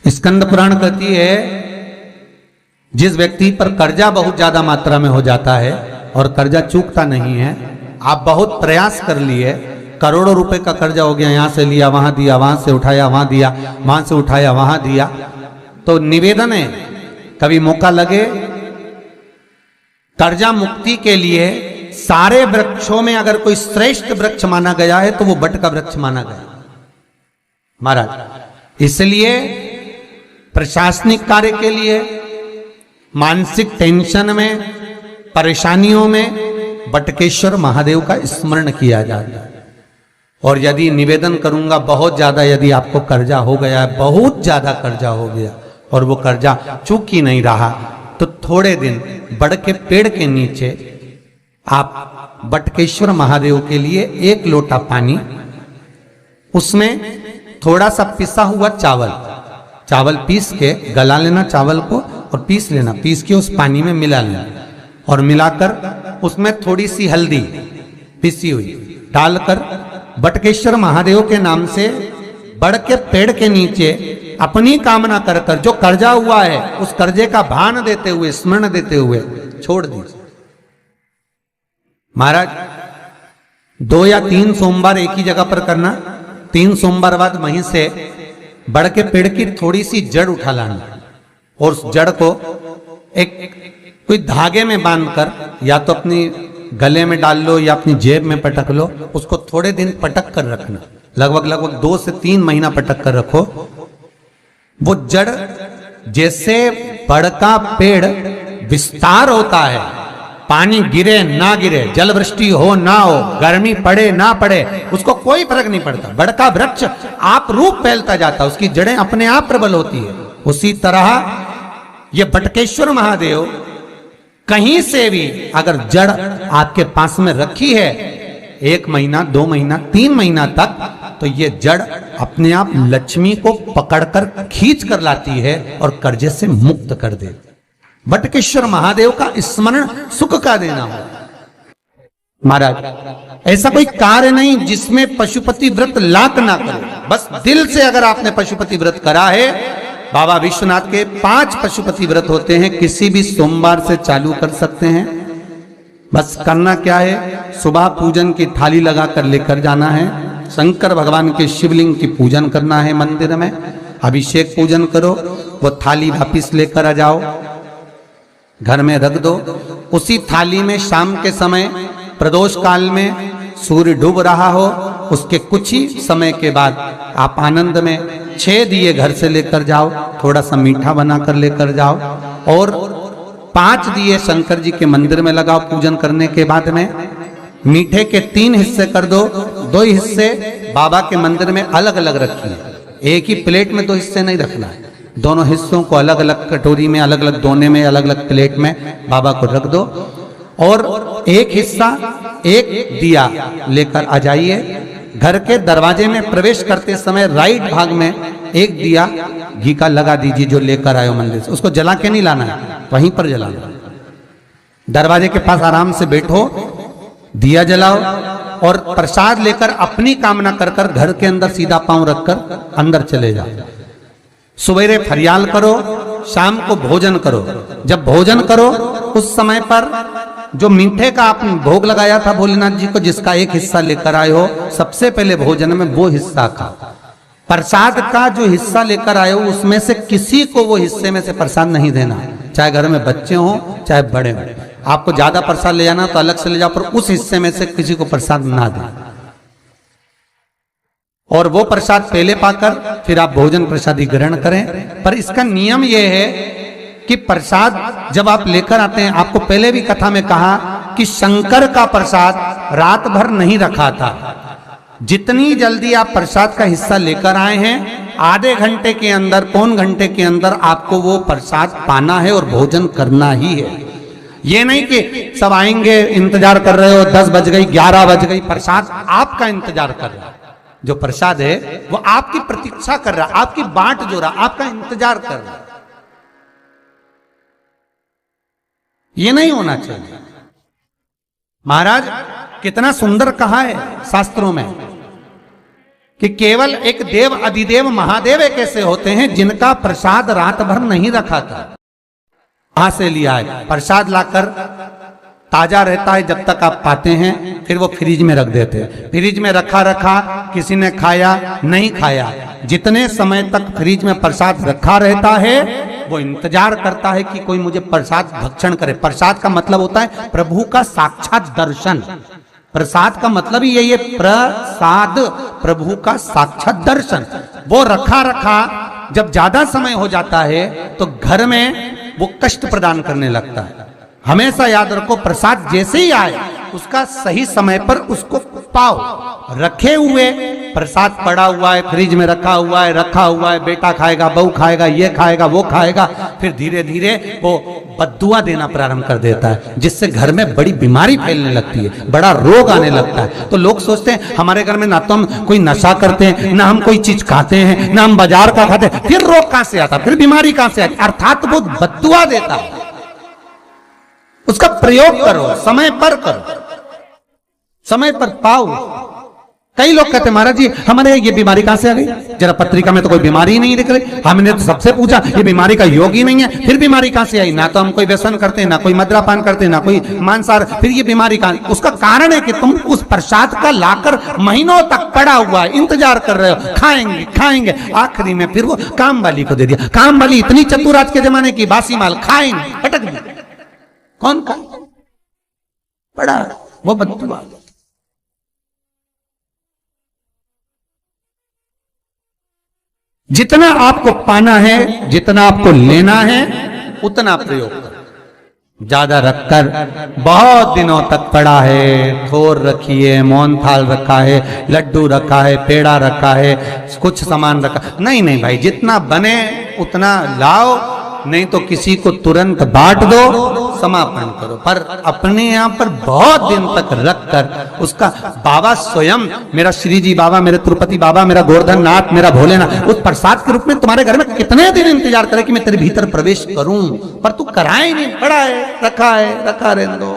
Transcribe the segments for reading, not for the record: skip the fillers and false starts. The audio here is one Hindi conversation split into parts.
स्कंद पुराण कहती है जिस व्यक्ति पर कर्जा बहुत ज्यादा मात्रा में हो जाता है और कर्जा चूकता नहीं है, आप बहुत प्रयास कर लिए, करोड़ों रुपए का कर्जा हो गया, यहां से लिया वहां दिया, वहां से उठाया वहां दिया, वहां से उठाया वहां दिया, तो निवेदन है कभी मौका लगे कर्जा मुक्ति के लिए सारे वृक्षों में अगर कोई श्रेष्ठ वृक्ष माना गया है तो वो बट का वृक्ष माना गया महाराज। इसलिए प्रशासनिक कार्य के लिए, मानसिक टेंशन में, परेशानियों में बटकेश्वर महादेव का स्मरण किया जाता है। और यदि निवेदन करूंगा बहुत ज्यादा, यदि आपको कर्जा हो गया है, बहुत ज्यादा कर्जा हो गया और वो कर्जा चूक ही नहीं रहा, तो थोड़े दिन बड़ के पेड़ के नीचे आप बटकेश्वर महादेव के लिए 1 लोटा पानी, उसमें थोड़ा सा पिसा हुआ चावल पीस के गला लेना चावल को और पीस लेना, पीस के उस पानी में मिला लेना और मिलाकर उसमें थोड़ी सी हल्दी पिसी हुई डालकर बटकेश्वर महादेव के नाम से बड़ के पेड़ के नीचे अपनी कामना कर कर जो कर्जा हुआ है उस कर्जे का भान देते हुए, स्मरण देते हुए छोड़ दीजिए। महाराज 2 या 3 सोमवार एक ही जगह पर करना, 3 सोमवार बाद वहीं से बड़ के पेड़ की थोड़ी सी जड़ उठा लाना और उस जड़ को एक कोई धागे में बांधकर या तो अपनी गले में डाल लो या अपनी जेब में पटक लो, उसको थोड़े दिन पटक कर रखना, लगभग 2 से 3 महीना पटक कर रखो। वो जड़ जैसे बड़ का पेड़ विस्तार होता है, पानी गिरे ना गिरे, जल वृष्टि हो ना हो, गर्मी पड़े ना पड़े, उसको कोई फर्क नहीं पड़ता, बड़ का वृक्ष आप रूप फैलता जाता, उसकी जड़ें अपने आप प्रबल होती है। उसी तरह ये बटकेश्वर महादेव कहीं से भी अगर जड़ आपके पास में रखी है 1 महीना 2 महीना 3 महीना तक, तो ये जड़ अपने आप लक्ष्मी को पकड़कर खींच कर लाती है और कर्जे से मुक्त कर देती। बटकेश्वर महादेव का स्मरण सुख का देना हो। महाराज ऐसा कोई कार्य नहीं जिसमें पशुपति व्रत लाख ना करो, बस दिल से अगर आपने पशुपति व्रत करा है, बाबा विश्वनाथ के 5 पशुपति व्रत होते हैं, किसी भी सोमवार से चालू कर सकते हैं। बस करना क्या है, सुबह पूजन की थाली लगाकर लेकर जाना है, शंकर भगवान के शिवलिंग की पूजन करना है, मंदिर में अभिषेक पूजन करो, वो थाली वापिस लेकर आ जाओ, घर में रख दो। उसी थाली में शाम के समय प्रदोष काल में सूर्य डूब रहा हो, उसके कुछ ही समय के बाद आप आनंद में 6 दिए घर से लेकर जाओ, थोड़ा सा मीठा बनाकर लेकर जाओ और 5 दिए शंकर जी के मंदिर में लगाओ। पूजन करने के बाद में मीठे के 3 हिस्से कर दो, 2 हिस्से बाबा के मंदिर में अलग अलग रखिए, एक ही प्लेट में 2 हिस्से नहीं रखना है, दोनों हिस्सों को अलग अलग कटोरी में, अलग अलग दोने में, अलग अलग प्लेट में बाबा को रख दो और एक हिस्सा, एक दिया लेकर आ जाइए। घर के दरवाजे में प्रवेश करते समय राइट भाग में एक दिया घी का लगा दीजिए जो लेकर आए हो मंदिर से, उसको जला के नहीं लाना है, वहीं पर जलाना। दरवाजे के पास आराम से बैठो, दिया जलाओ और प्रसाद लेकर अपनी कामना कर कर घर के अंदर सीधा पांव रखकर अंदर चले जाओ। सवेरे फरियाल करो, शाम को भोजन करो। जब भोजन करो उस समय पर जो मीठे का आपने भोग लगाया था भोलेनाथ जी को, जिसका एक हिस्सा लेकर आए हो, सबसे पहले भोजन में वो हिस्सा खाओ। प्रसाद का जो हिस्सा लेकर आए हो उसमें से किसी को वो हिस्से में से प्रसाद नहीं देना, चाहे घर में बच्चे हो चाहे बड़े हो। आपको ज्यादा प्रसाद ले जाना तो अलग से ले जाओ, पर उस हिस्से में से किसी को प्रसाद ना दें। और वो प्रसाद पहले पाकर फिर आप भोजन प्रसादी ग्रहण करें। पर इसका नियम यह है कि प्रसाद जब आप लेकर आते हैं, आपको पहले भी कथा में कहा कि शंकर का प्रसाद रात भर नहीं रखा था। जितनी जल्दी आप प्रसाद का हिस्सा लेकर आए हैं, आधे घंटे के अंदर, पौन घंटे के अंदर आपको वो प्रसाद पाना है और भोजन करना ही है। ये नहीं कि सब आएंगे, इंतजार कर रहे हो, 10 बज गई, 11 बज गई, प्रसाद आपका इंतजार कर रहा है। जो प्रसाद है वो आपकी प्रतीक्षा कर रहा, आपकी बाट जो रहा, आपका इंतजार कर रहा। ये नहीं होना चाहिए। महाराज कितना सुंदर कहा है शास्त्रों में कि केवल एक देव अधिदेव महादेव एक ऐसे होते हैं जिनका प्रसाद रात भर नहीं रखा था, वहां से लिया है। प्रसाद लाकर ताजा रहता है जब तक आप पाते हैं, फिर वो फ्रिज में रख देते हैं। फ्रिज में रखा रखा किसी ने खाया नहीं खाया, जितने समय तक फ्रिज में प्रसाद रखा रहता है वो इंतजार करता है कि कोई मुझे प्रसाद भक्षण करे। प्रसाद का मतलब होता है प्रभु का साक्षात दर्शन। प्रसाद का मतलब ही यही है, प्रसाद प्रभु का साक्षात दर्शन। वो रखा रखा जब ज्यादा समय हो जाता है तो घर में वो कष्ट प्रदान करने लगता है। हमेशा याद रखो, प्रसाद जैसे ही आए उसका सही समय पर उसको पाओ। रखे हुए प्रसाद पड़ा हुआ है, फ्रिज में रखा हुआ है, बेटा खाएगा, बहू खाएगा, ये खाएगा, वो खाएगा, फिर धीरे धीरे वो बद्दुआ देना प्रारंभ कर देता है, जिससे घर में बड़ी बीमारी फैलने लगती है, बड़ा रोग आने लगता है। तो लोग सोचते हैं हमारे घर में ना तो हम कोई नशा करते हैं, ना हम कोई चीज खाते हैं, ना हम बाजार का खाते हैं, फिर रोग कहां से आता, फिर बीमारी कहां से आती? अर्थात वो बद्दुआ देता है। उसका प्रयोग करो, समय पर करो, समय पर पाओ। कई लोग कहते हैं महाराज जी हमारे ये बीमारी कहां से आ गई, जरा पत्रिका में तो कोई बीमारी ही नहीं दिख रही, हमने तो सबसे पूछा ये बीमारी का योग ही नहीं है, फिर बीमारी कहां से आई? ना तो हम कोई व्यसन करते हैं, ना कोई मद्रापान करते हैं, ना कोई मांसाहार, फिर ये बीमारी कहां? उसका कारण है कि तुम उस प्रसाद का लाकर महीनों तक पड़ा हुआ है, इंतजार कर रहे हो, खाएंगे खाएंगे, आखिरी में फिर वो काम वाली को दे दिया। काम वाली इतनी चतुर आज के जमाने की, बासी माल खाएंगे, अटक गई, कौन का पड़ा वो बद्दुआ। जितना आपको पाना है, जितना आपको लेना है, उतना प्रयोग करो। ज्यादा रखकर बहुत दिनों तक पड़ा है, थोर रखी है, मोहन थाल रखा है, लड्डू रखा है, पेड़ा रखा है, कुछ सामान रखा, नहीं नहीं भाई, जितना बने उतना लाओ, नहीं तो किसी को तुरंत बांट दो, समापन करो। पर अपने यहां पर बहुत दिन तक रखकर उसका बाबा स्वयं, मेरा श्री जी बाबा, मेरे तिरुपति बाबा, मेरा गोवर्धन नाथ, मेरा भोलेनाथ, उस प्रसाद के रूप में तुम्हारे घर में कितने दिन इंतजार करे कि मैं तेरे भीतर प्रवेश करूं, पर तू कराए नहीं, पड़ा है, रखा रहने दो,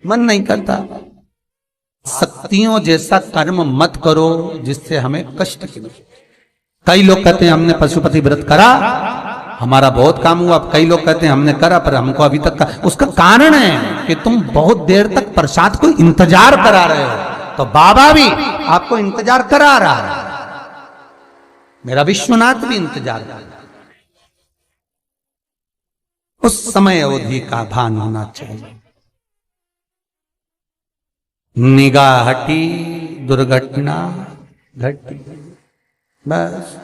मन नहीं करता। शक्तियों जैसा कर्म मत करो जिससे हमें कष्ट की। कई लोग कहते हैं हमने पशुपति व्रत करा, हमारा बहुत काम हुआ। कई लोग कहते हैं हमने करा पर हमको अभी तक का। उसका कारण है कि तुम बहुत देर तक प्रसाद को इंतजार करा रहे हो, तो बाबा भी आपको इंतजार करा रहा है, मेरा विश्वनाथ भी इंतजार कर रहा है। उस समय अवधि का भान होना चाहिए। निगाह हटी, दुर्घटना घटी, बस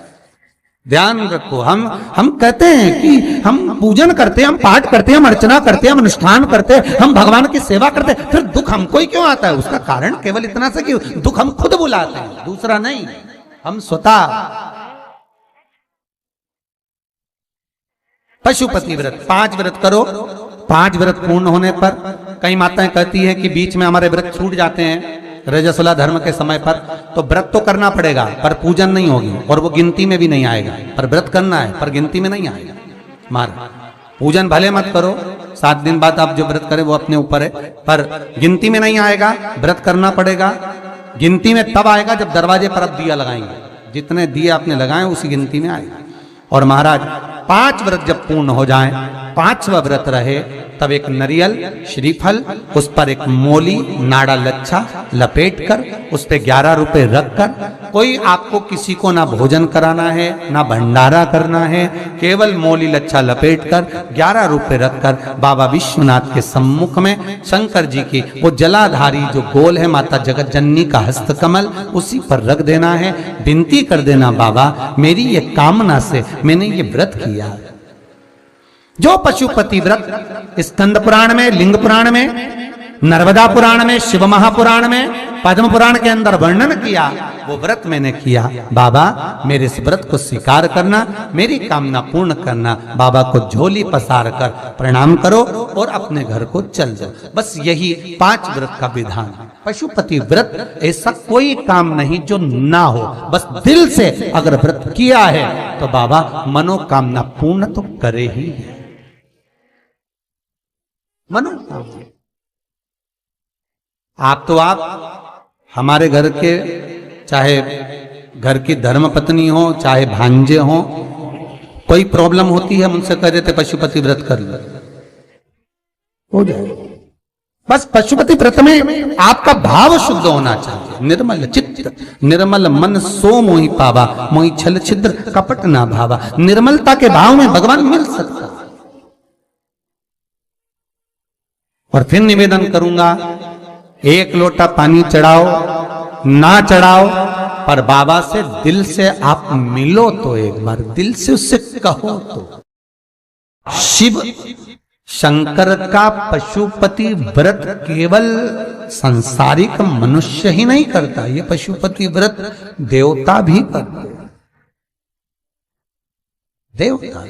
ध्यान रखो। हम कहते हैं कि हम पूजन करते हैं, हम पाठ करते हैं, हम अर्चना करते हैं, हम अनुष्ठान करते हैं, हम भगवान की सेवा करते हैं, फिर दुख हमको ही क्यों आता है? उसका कारण केवल इतना सा कि दुख हम खुद बुलाते हैं, दूसरा नहीं, हम स्वतः। पशुपति व्रत 5 व्रत करो। 5 व्रत पूर्ण होने पर कई माताएं कहती हैं कि बीच में हमारे व्रत छूट जाते हैं रजस्वला धर्म के समय पर, तो व्रत तो करना पड़ेगा पर पूजन नहीं होगी और वो गिनती में भी नहीं आएगा। पर व्रत करना है पर गिनती में नहीं आएगा। पूजन भले मत करो, 7 दिन बाद आप जो व्रत करें वो अपने ऊपर है, पर गिनती में नहीं आएगा। व्रत करना पड़ेगा। गिनती में तब आएगा जब दरवाजे पर आप दिया लगाएंगे, जितने दिए आपने लगाए उसी गिनती में आएगा। और महाराज 5 व्रत जब पूर्ण हो जाएं, 5वां व्रत रहे, तब एक नरियल श्रीफल, उस पर एक मोली नाड़ा लच्छा लपेटकर उस पे 11 रुपए रखकर, कोई आपको किसी को ना भोजन कराना है ना भंडारा करना है, केवल मोली लच्छा लपेटकर 11 रुपए रखकर बाबा विश्वनाथ के सम्मुख में शंकर जी की वो जलाधारी जो गोल है माता जगत जननी का हस्तकमल, उसी पर रख देना है। विनती कर देना, बाबा मेरी ये कामना से मैंने ये व्रत किया। जो पशुपति व्रत स्कंद पुराण में, लिंग पुराण में, नर्मदा पुराण में, शिव महापुराण में, पद्म पुराण के अंदर वर्णन किया, वो व्रत मैंने किया। बाबा मेरे इस व्रत को स्वीकार करना, मेरी कामना पूर्ण करना। बाबा को झोली पसार कर प्रणाम करो और अपने घर को चल जाओ। बस यही 5 व्रत का विधान है। पशुपति व्रत ऐसा कोई काम नहीं जो ना हो, बस दिल से अगर व्रत किया है तो बाबा मनोकामना पूर्ण तो करे ही है। आप हमारे घर के चाहे घर की धर्म पत्नी हो, चाहे भांजे हो, कोई प्रॉब्लम होती है, मुझसे कह देते पशुपति व्रत कर लो, हो जाए। बस पशुपति व्रत में आपका भाव शुद्ध होना चाहिए। निर्मल चित्त निर्मल मन सो मोहि पावा, मोहि छल छिद्र कपट ना भावा। निर्मलता के भाव में भगवान मिल सकता। और फिर निवेदन करूंगा, एक लोटा पानी चढ़ाओ ना चढ़ाओ, पर बाबा से दिल से आप मिलो तो, एक बार दिल से उससे कहो तो। शिव शंकर का पशुपति व्रत केवल सांसारिक मनुष्य ही नहीं करता, ये पशुपति व्रत देवता भी करते, देवता